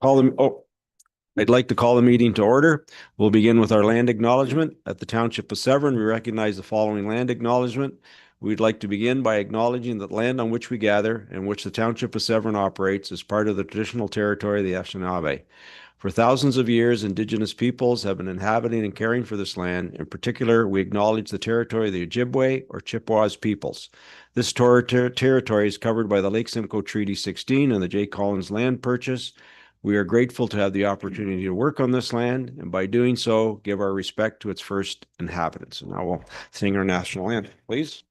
I'd like to call the meeting to order. We'll begin with our land acknowledgement. At the Township of Severn, we recognize the following land acknowledgement. We'd like to begin by acknowledging that land on which we gather and which the Township of Severn operates is part of the traditional territory of the Anishinaabe. For thousands of years, Indigenous peoples have been inhabiting and caring for this land. In particular, we acknowledge the territory of the Ojibwe or Chippewas peoples. This territory is covered by the Lake Simcoe Treaty 16 and the J. Collins land purchase. We are grateful to have the opportunity to work on this land, and by doing so, give our respect to its first inhabitants. And now we'll sing our national anthem, please.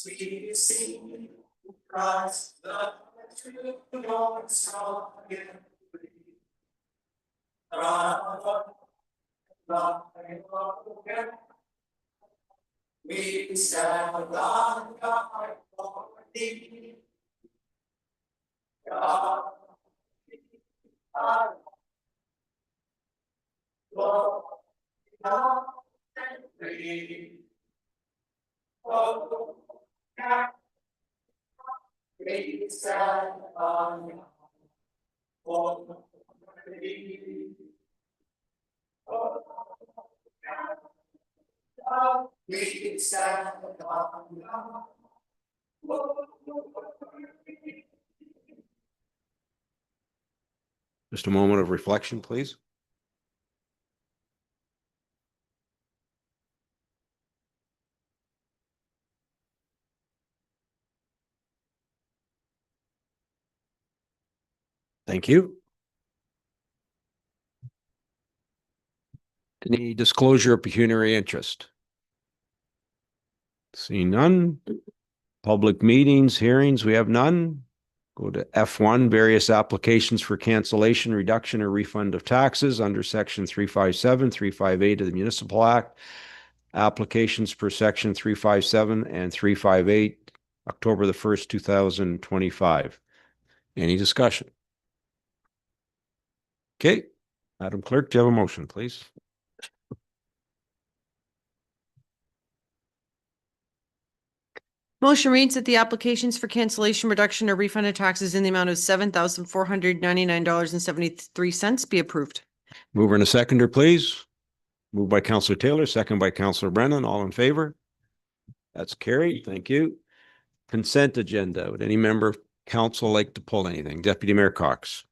We sing Christ the true Lord strong and free. We stand on God for thee. God, Lord, God, and free. Oh, God, we stand on God for thee. Oh, God, we stand on God. Just a moment of reflection, please. Thank you. Any disclosure of pecuniary interest? Seeing none. Public meetings, hearings, we have none. Go to F1, various applications for cancellation, reduction, or refund of taxes under Section 357, 358 of the Municipal Act. Applications per Section 357 and 358, October the 1st, 2025. Any discussion? Okay. Madam Clerk, do you have a motion, please? Motion reads that the applications for cancellation, reduction, or refund of taxes in the amount of $7,499.73 be approved. Mover and a seconder, please. Moved by Councillor Taylor, second by Councillor Brennan. All in favor? That's carried. Thank you. Consent agenda. Would any member of council like to pull anything? Deputy Mayor Cox.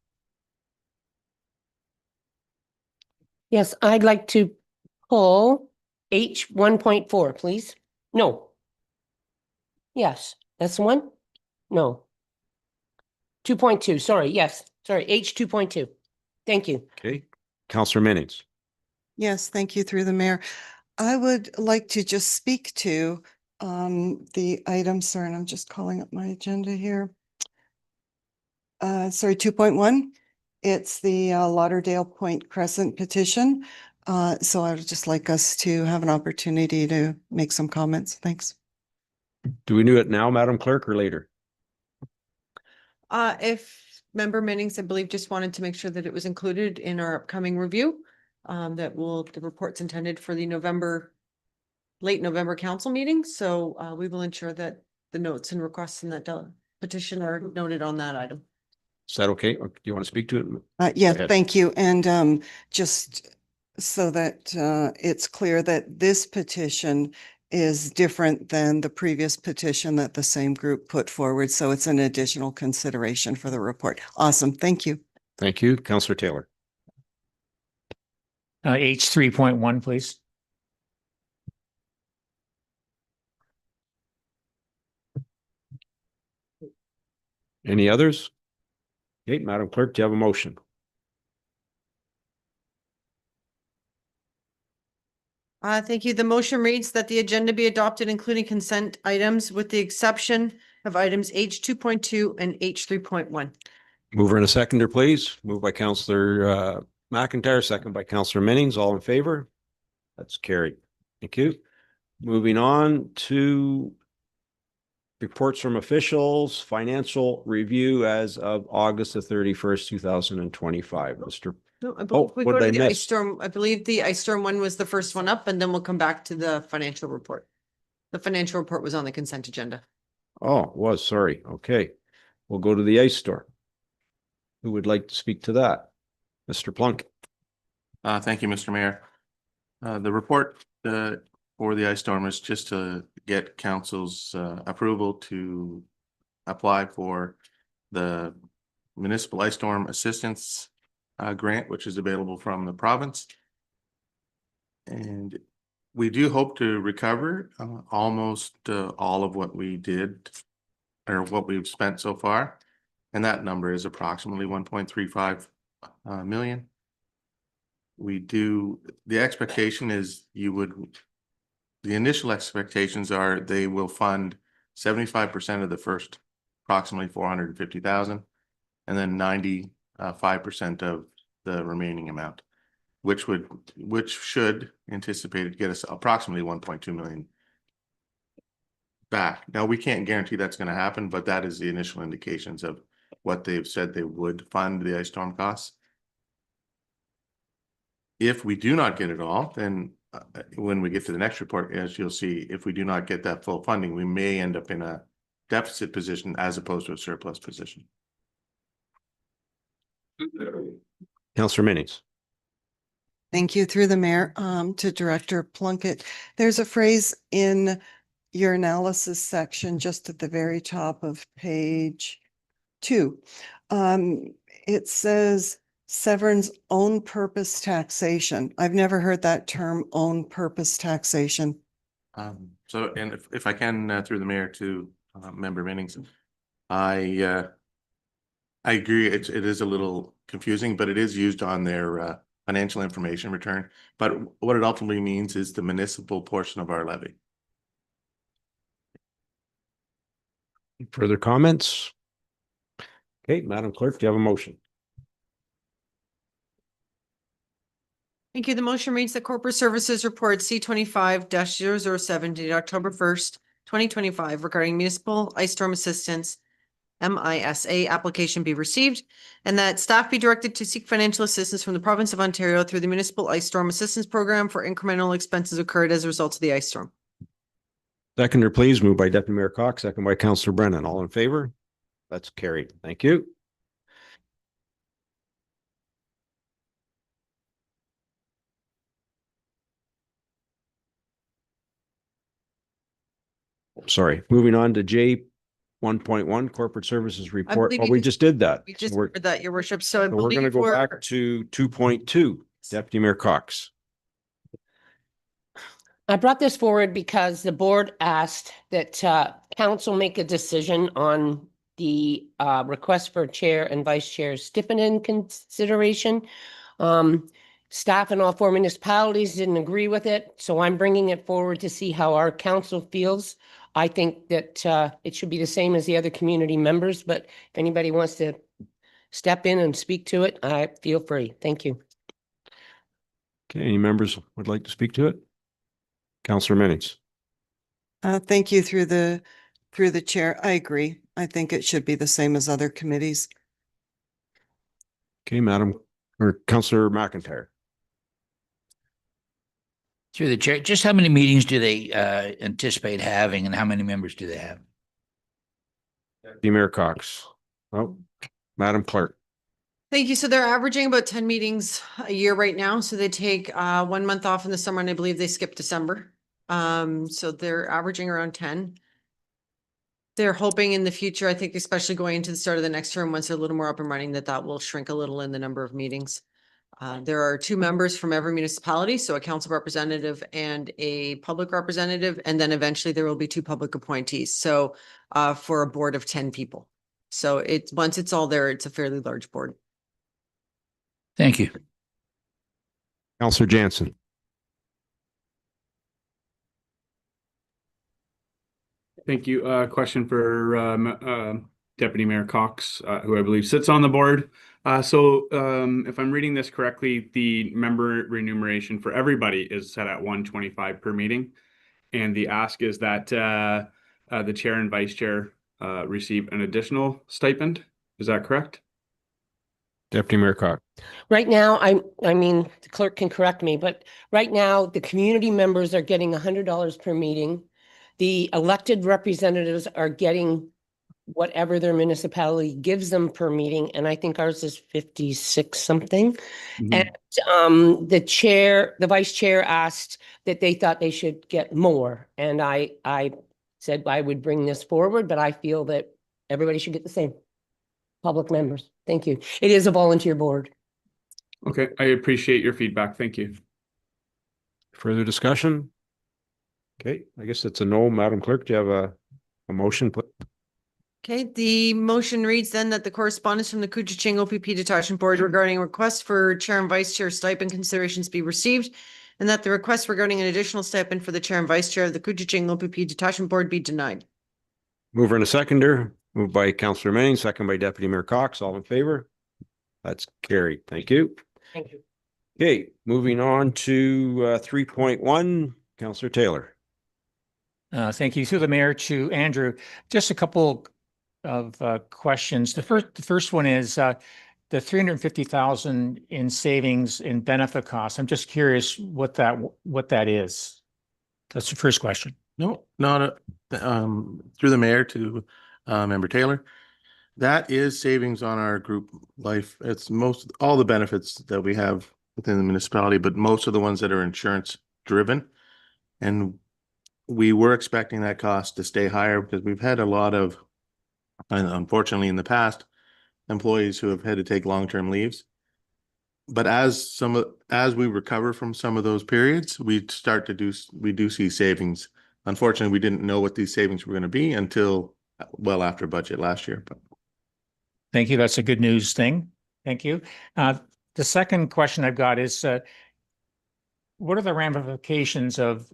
Yes, I'd like to pull H 1.4, please. No. Yes, that's the one? No. 2.2, sorry, yes, sorry, H 2.2. Thank you. Okay. Councillor Minnies. Yes, thank you through the mayor. I would like to just speak to the item, sorry, and I'm just calling up my agenda here. Sorry, 2.1. It's the Lauderdale Point Crescent petition. So I would just like us to have an opportunity to make some comments. Thanks. Do we do it now, Madam Clerk, or later? If member Minnings, I believe, just wanted to make sure that it was included in our upcoming review, the report's intended for the late November council meeting. So we will ensure that the notes and requests in that petition are noted on that item. Is that okay? Or do you want to speak to it? Yeah, thank you. And just so that it's clear that this petition is different than the previous petition that the same group put forward. So it's an additional consideration for the report. Awesome. Thank you. Thank you. Councillor Taylor. H 3.1, please. Any others? Okay, Madam Clerk, do you have a motion? Thank you. The motion reads that the agenda be adopted, including consent items with the exception of items H 2.2 and H 3.1. Mover and a seconder, please. Moved by Councillor McIntyre, second by Councillor Minnings. All in favor? That's carried. Thank you. Moving on to reports from officials, financial review as of August the 31st, 2025. Mr. No, I Oh, believe we what go to did I the ice miss? storm. I believe the ice storm one was the first one up, and then we'll come back to the financial report. The financial report was on the consent agenda. Oh, it was, sorry. Okay. We'll go to the ice store. Who would like to speak to that? Mr. Plunkett. Thank you, Mr. Mayor. The report for the ice storm is just to get council's approval to apply for the Municipal Ice Storm Assistance grant, which is available from the province. And we do hope to recover almost all of what we did or what we've spent so far. And that number is approximately 1.35 million. The expectation is the initial expectations are they will fund 75% of the first approximately 450,000 and then 95% of the remaining amount, which should anticipate get us approximately 1.2 million back. Now we can't guarantee that's going to happen, but that is the initial indications of what they've said they would fund the ice storm costs. If we do not get it all, then when we get to the next report, as you'll see, if we do not get that full funding, we may end up in a deficit position as opposed to a surplus position. Councillor Minnings. Thank you through the mayor to Director Plunkett. There's a phrase in your analysis section just at the very top of page 2. It says Severn's own purpose taxation. I've never heard that term, own purpose taxation. So, and if I can, through the mayor to Member Minnings, I agree. It is a little confusing, but it is used on their financial information return. But what it ultimately means is the municipal portion of our levy. Further comments? Okay, Madam Clerk, do you have a motion? Thank you. The motion reads the Corporate Services Report C25-007 dated October 1st, 2025 regarding municipal ice storm assistance MISA application be received, and that staff be directed to seek financial assistance from the province of Ontario through the Municipal Ice Storm Assistance Program for incremental expenses occurred as a result of the ice storm. Seconder, please. Moved by Deputy Mayor Cox, second by Councillor Brennan. All in favor? That's carried. Thank you. Sorry, moving on to J 1.1 Corporate Services Report. believe Oh, you we just- just did that. We just So we're heard that, your worship. So I so we're going to believe go back to 2.2. Deputy Mayor Cox. I brought this forward because the board asked that council make a decision on the request for chair and vice chair stipend consideration. Staff in all 4 municipalities didn't agree with it, so I'm bringing it forward to see how our council feels. I think that it should be the same as the other community members, but if anybody wants to step in and speak to it, I feel free. Thank you. Okay, any members would like to speak to it? Councillor Minnings. Thank you through the chair. I agree. I think it should be the same as other committees. Okay, Madam or Councillor McIntyre. Through the chair, just how many meetings do they anticipate having and how many members do they have? Deputy Mayor Cox. Oh, Madam Clerk. Thank you. So they're averaging about 10 meetings a year right now. So they take 1 month off in the summer, and I believe they skip December. So they're averaging around 10. They're hoping in the future, I think especially going into the start of the next term, once they're a little more up and running, that will shrink a little in the number of meetings. There are 2 members from every municipality, so a council representative and a public representative, and then eventually there will be 2 public appointees. So for a board of 10 people. So once it's all there, it's a fairly large board. Thank you. Counselor Jansen. Thank you. Question for Deputy Mayor Cox, who I believe sits on the board. If I'm reading this correctly, the member remuneration for everybody is set at $125 per meeting. And the ask is that the chair and vice chair receive an additional stipend. Is that correct? Deputy Mayor Cox. Right now, I mean, the clerk can correct me, but right now, the community members are getting $100 per meeting. The elected representatives are getting whatever their municipality gives them per meeting, and I think ours is 56 something. Mhm. And the vice chair asked that they thought they should get more, and I said I would bring this forward, but I feel that everybody should get the same. Public members, thank you. It is a volunteer board. Okay, I appreciate your feedback. Thank you. Further discussion? Okay, I guess it's a no. Madam Clerk, do you have a motion put? Okay, the motion reads then that the correspondence from the Couchiching OPP Detachment Board regarding requests for chair and vice chair stipend considerations be received, and that the request regarding an additional stipend for the chair and vice chair of the Couchiching OPP Detachment Board be denied. Mover and a seconder, moved by Councillor Manning, second by Deputy Mayor Cox. All in favor? That's carried. Thank you. Thank you. Okay, moving on to 3.1, Councillor Taylor. Thank you. Through the mayor to Andrew, just a couple of questions. The first one is the 350,000 in savings in benefit costs. I'm just curious what that is. That's the first question. No, not through the mayor to Member Taylor. That is savings on our group life. It's all the benefits that we have within the municipality, but most of the ones that are insurance driven. And we were expecting that cost to stay higher because we've had a lot of, unfortunately in the past, employees who have had to take long-term leaves. But as we recover from some of those periods, we do see savings. Unfortunately, we didn't know what these savings were going to be until well after budget last year. But Thank you. That's a good news thing. Thank you. The second question I've got is, what are the ramifications of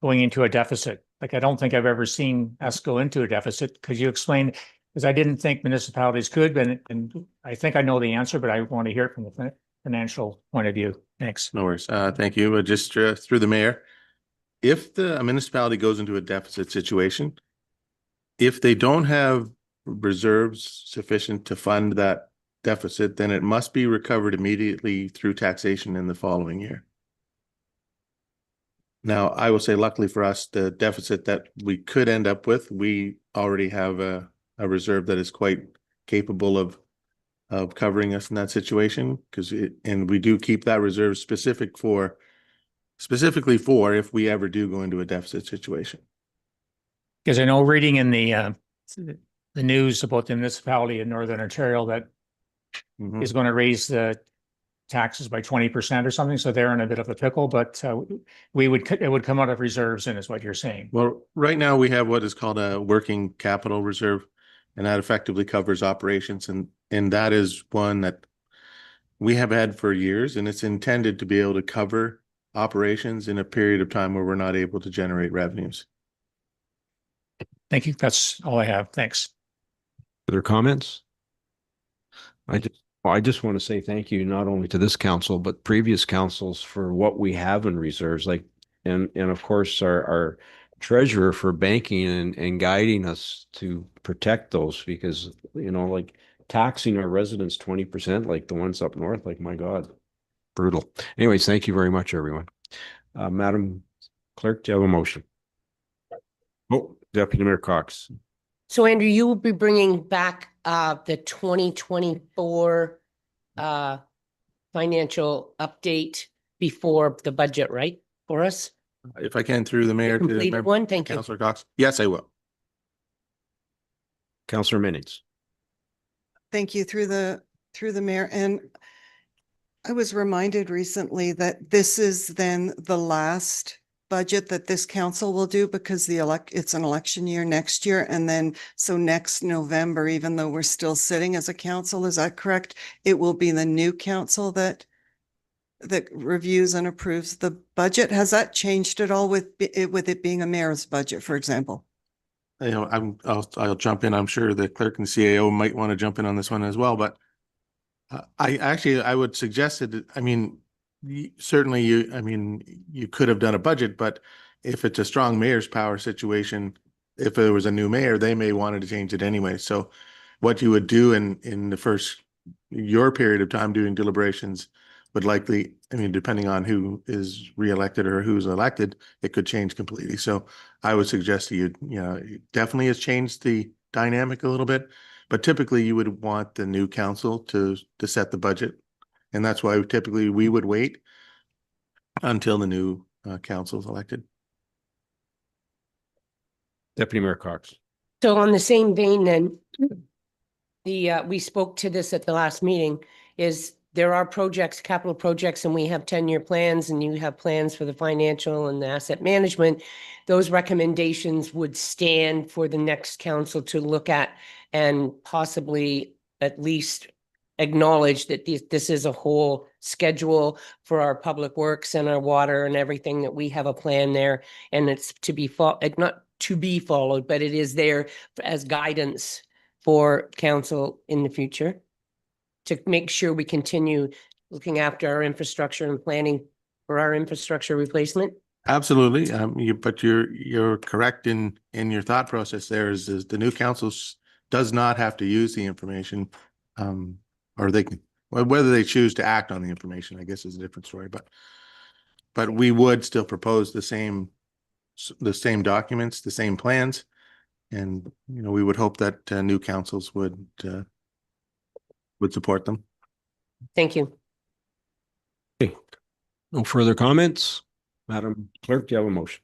going into a deficit? Like, I don't think I've ever seen us go into a deficit. Could you explain? Because I didn't think municipalities could, and I think I know the answer, but I want to hear it from the financial point of view. Thanks. no worries. Thank you. Just through the mayor, if a municipality goes into a deficit situation, if they don't have reserves sufficient to fund that deficit, then it must be recovered immediately through taxation in the following year. Now, I will say, luckily for us, the deficit that we could end up with, we already have a reserve that is quite capable of covering us in that situation, and we do keep that reserve specifically for if we ever do go into a deficit situation. Because I know reading in the news about the municipality in Northern Ontario that is going to raise the taxes by 20% or something, so they're in a bit of a pickle. But it would come out of reserves, and is what you're saying. Well, right now we have what is called a working capital reserve, and that effectively covers operations, and that is one that we have had for years, and it's intended to be able to cover operations in a period of time where we're not able to generate revenues. Thank you. That's all I have. Thanks. Other comments? I just want to say thank you not only to this council, but previous councils for what we have in reserves, and of course our treasurer for banking and guiding us to protect those, because, like taxing our residents 20%, like the ones up north, like, my God, brutal. Anyways, thank you very much, everyone. Madam Clerk, do you have a motion? Oh, Deputy Mayor Cox. So Andrew, you will be bringing back the 2024 financial update before the budget, right? for us? If I can, through the mayor to Completed one, thank you. Councillor Cox. Yes, I will. Councillor Minutes. Thank you through the mayor. And I was reminded recently that this is then the last budget that this council will do because it's an election year next year. And then, so next November, even though we're still sitting as a council, is that correct? It will be the new council that reviews and approves the budget. Has that changed at all with it being a mayor's budget, for example? You know, I'll jump in. I'm sure the clerk and CAO might want to jump in on this one as well, but I would suggest that, I mean, certainly you could have done a budget, but if it's a strong mayor's power situation, if there was a new mayor, they may want to change it anyway. So what you would do in the first, your period of time doing deliberations would likely, I mean, depending on who is reelected or who's elected, it could change completely. So I would suggest you know, it definitely has changed the dynamic a little bit, but typically you would want the new council to set the budget. And that's why typically we would wait until the new council is elected. Deputy Mayor Cox. So on the same vein then, we spoke to this at the last meeting, is there are projects, capital projects, and we have 10-year plans, and you have plans for the financial and the asset management. Those recommendations would stand for the next council to look at and possibly at least acknowledge that this is a whole schedule for our public works and our water and everything, that we have a plan there, and it's to be not to be followed, but it is there as guidance for council in the future to make sure we continue looking after our infrastructure and planning for our infrastructure replacement. Absolutely. But you're correct in your thought process there is the new council does not have to use the information, or they can, whether they choose to act on the information, I guess is a different story, but we would still propose the same documents, the same plans. And, you know, we would hope that new councils would support them. Thank you. Okay. No further comments. Madam Clerk, do you have a motion,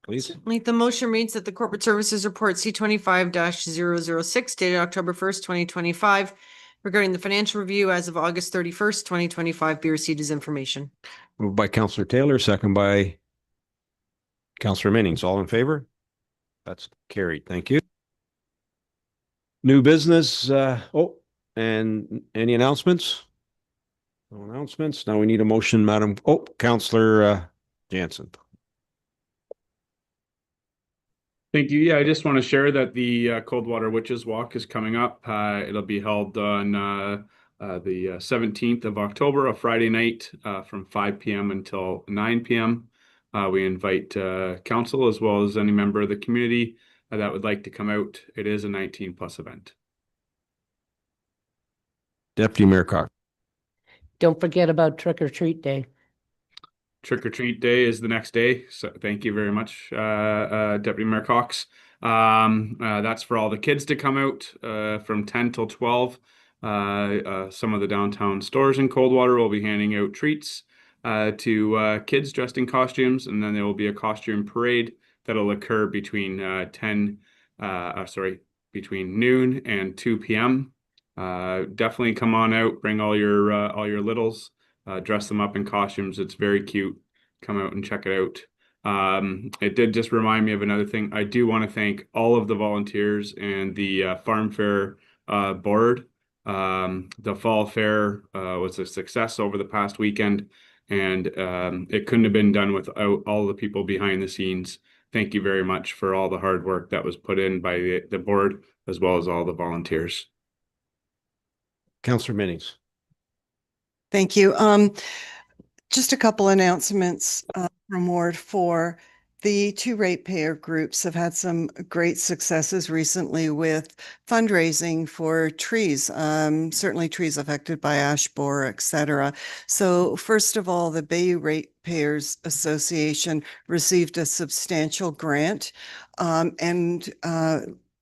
please? The motion reads that the Corporate Services Report C25-006 dated October 1st, 2025 regarding the financial review as of August 31st, 2025 be received as information. Moved by Councillor Taylor, second by Councillor Minings. All in favor? That's carried. Thank you. New business. And any announcements? No announcements. Now we need a motion, Madam. Councillor Jansen. Thank you. Yeah, I just want to share that the Coldwater Witches Walk is coming up. It'll be held on the 17th of October, a Friday night, from 5 p.m. until 9 p.m. We invite council as well as any member of the community that would like to come out. It is a 19+ event. Deputy Mayor Cox. Don't forget about Trick or Treat Day. Trick or Treat Day is the next day. So thank you very much, Deputy Mayor Cox. That's for all the kids to come out from 10 till 12. Some of the downtown stores in Coldwater will be handing out treats to kids dressed in costumes, and then there will be a costume parade that'll occur between between noon and 2 p.m. Definitely come on out, bring all your littles, dress them up in costumes. It's very cute. Come out and check it out. It did just remind me of another thing. I do want to thank all of the volunteers and the Farm Fair board. The fall fair was a success over the past weekend, and it couldn't have been done without all the people behind the scenes. Thank you very much for all the hard work that was put in by the board as well as all the volunteers. Councillor Minings. Thank you. Just a couple announcements from Ward 4. The two ratepayer groups have had some great successes recently with fundraising for trees, certainly trees affected by ash borer, etc. So first of all, the Bayou Ratepayers Association received a substantial grant, and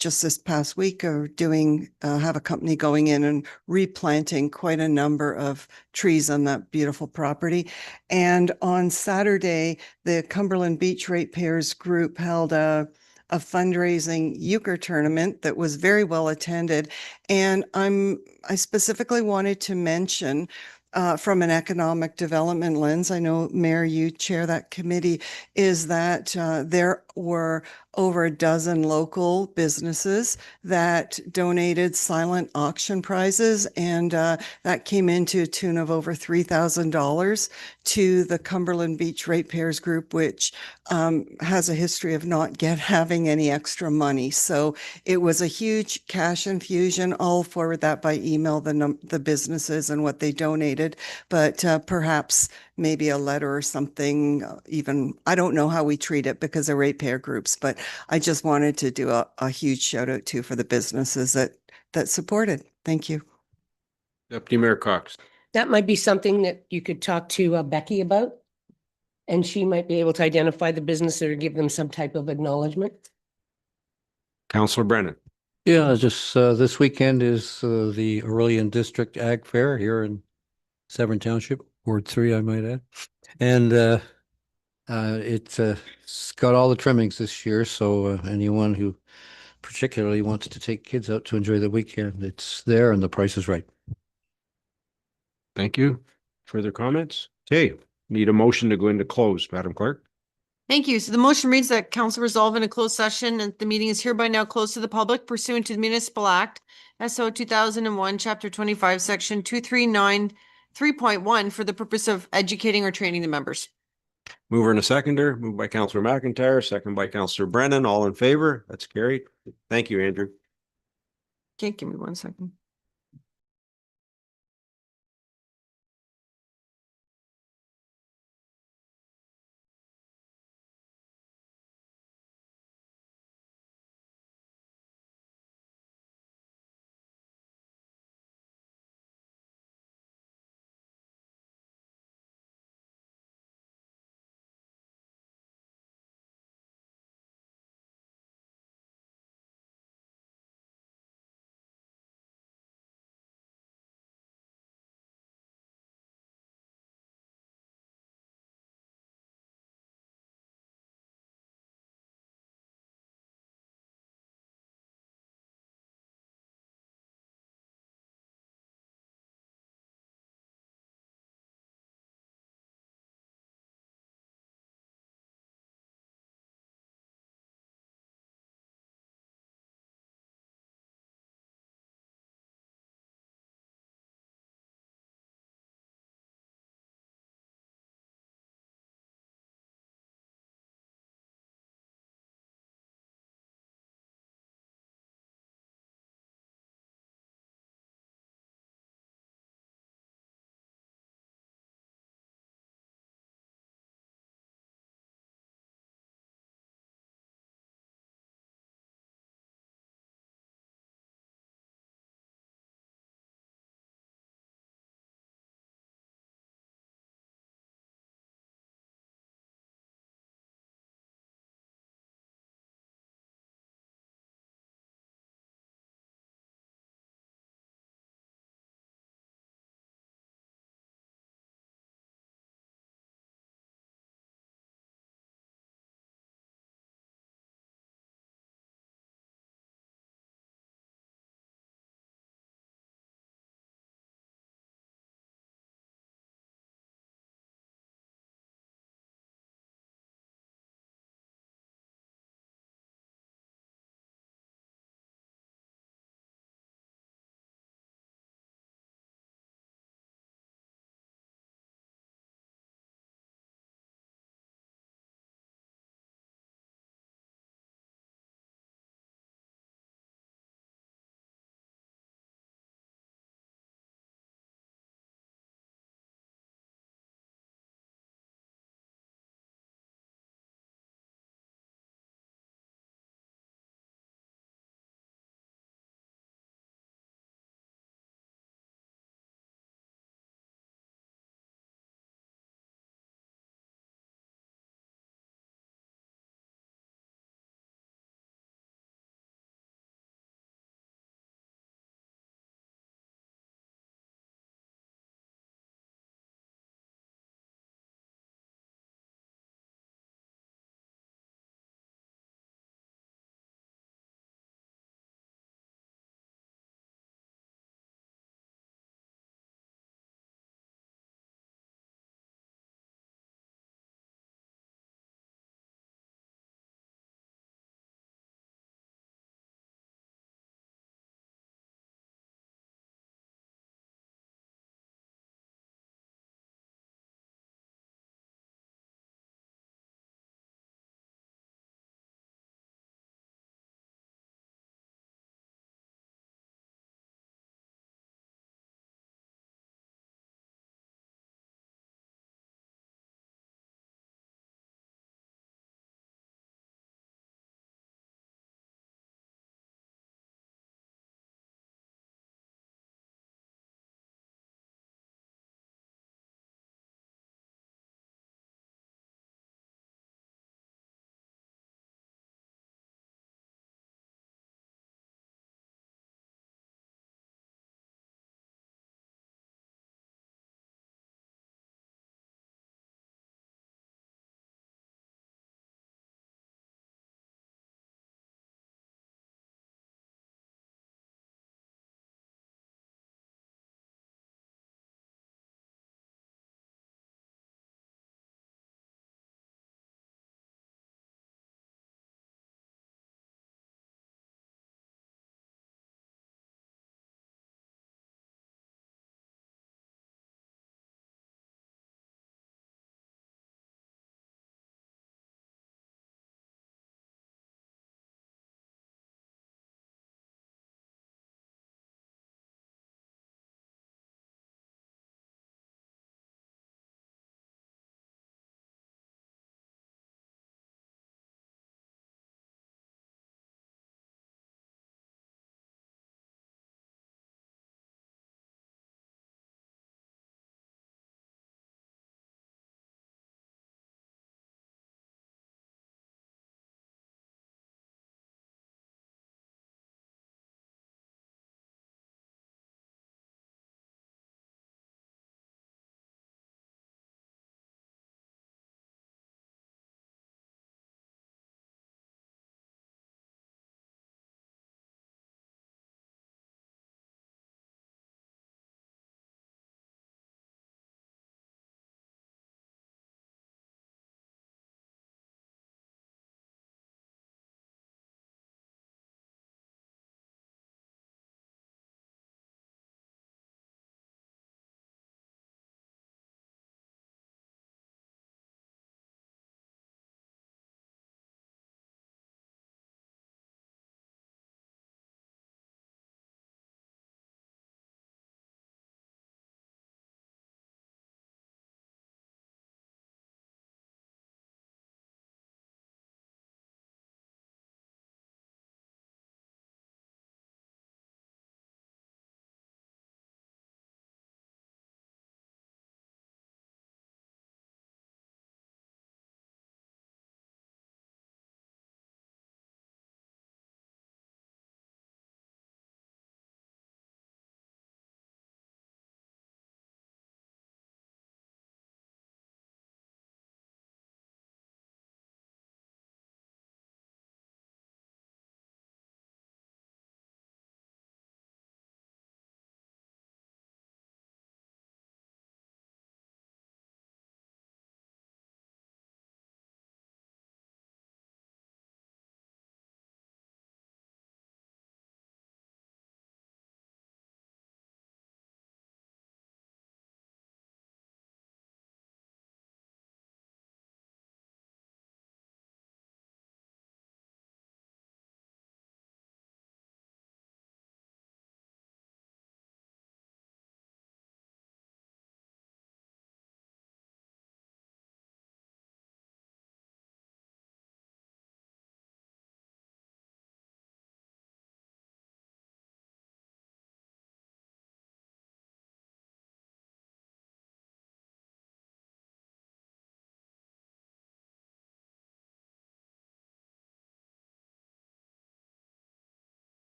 just this past week are doing, have a company going in and replanting quite a number of trees on that beautiful property. And on Saturday, the Cumberland Beach Ratepayers Group held a fundraising euchre tournament that was very well attended. And I specifically wanted to mention from an economic development lens, I know, Mayor, you chair that committee, is that there were over a dozen local businesses that donated silent auction prizes, and that came into a tune of over $3,000 to the Cumberland Beach Ratepayers Group, which has a history of not having any extra money. So it was a huge cash infusion. I'll forward that by email, the businesses and what they donated, but perhaps maybe a letter or something, even, I don't know how we treat it because of ratepayer groups, but I just wanted to do a huge shout out too for the businesses that supported. Thank you. Deputy Mayor Cox. That might be something that you could talk to Becky about. And she might be able to identify the business or give them some type of acknowledgement. Councillor Brennan. Yeah, just this weekend is the Aurelian District Ag Fair here in Severn Township, Ward 3, I might add. And it's got all the trimmings this year, so anyone who particularly wants to take kids out to enjoy the weekend, it's there and the price is right. Thank you. Further comments? Okay, need a motion to go into closed, Madam Clerk. Thank you. So the motion reads that council resolve in a closed session and the meeting is hereby now closed to the public pursuant to the Municipal Act, SO 2001, Chapter 25, Section 239, 3.1 for the purpose of educating or training the members. Mover and a seconder, moved by Councillor McIntyre, second by Councillor Brennan. All in favor? That's carried. Thank you, Andrew. Okay, give me 1 second.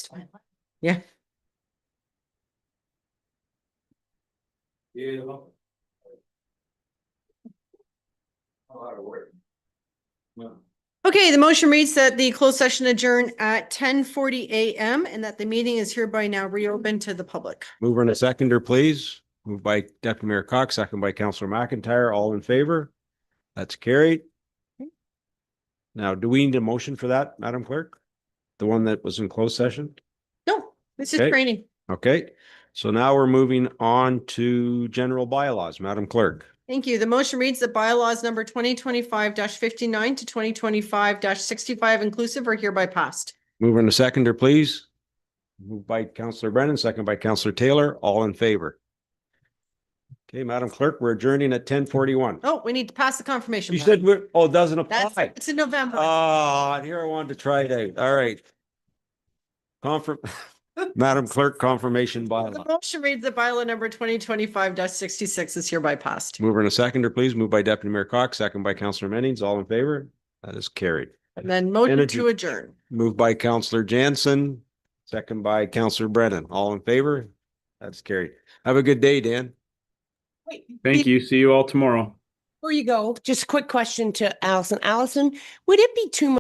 passed. Yeah. Okay, the motion reads that the closed session adjourn at 10:40 a.m. and that the meeting is hereby now reopened to the public. Mover and a seconder, please. Moved by Deputy Mayor Cox, second by Councillor McIntyre. All in favor? That's carried. Now, do we need a motion for that, Madam Clerk? The one that was in closed session? No, this is Okay. training. Okay, so now we're moving on to general bylaws, Madam Clerk. Thank you. The motion reads that bylaws number 2025-59 to 2025-65 inclusive are hereby passed. Mover and a seconder, please. Moved by Councillor Brennan, second by Councillor Taylor. All in favor? Okay, Madam Clerk, we're adjourning at 10:41. Oh, we need to pass the confirmation. You vote. said we're, oh, it doesn't That's, apply. it's in November. Ah, here I wanted to try it out. All right. Madam Clerk, confirmation The bylaw. motion reads that bylaw number 2025-66 is hereby passed. Mover and a seconder, please. Moved by Deputy Mayor Cox, second by Councillor Mennings. All in favor? That is carried. And then motion And to adjourn. Moved by Councillor Jansen, second by Councillor Brennan. All in favor? That's carried. Have a good day, Dan. Wait, Thank you. See you all tomorrow. Before you go. Just a quick question to Allison. Allison, would it be too much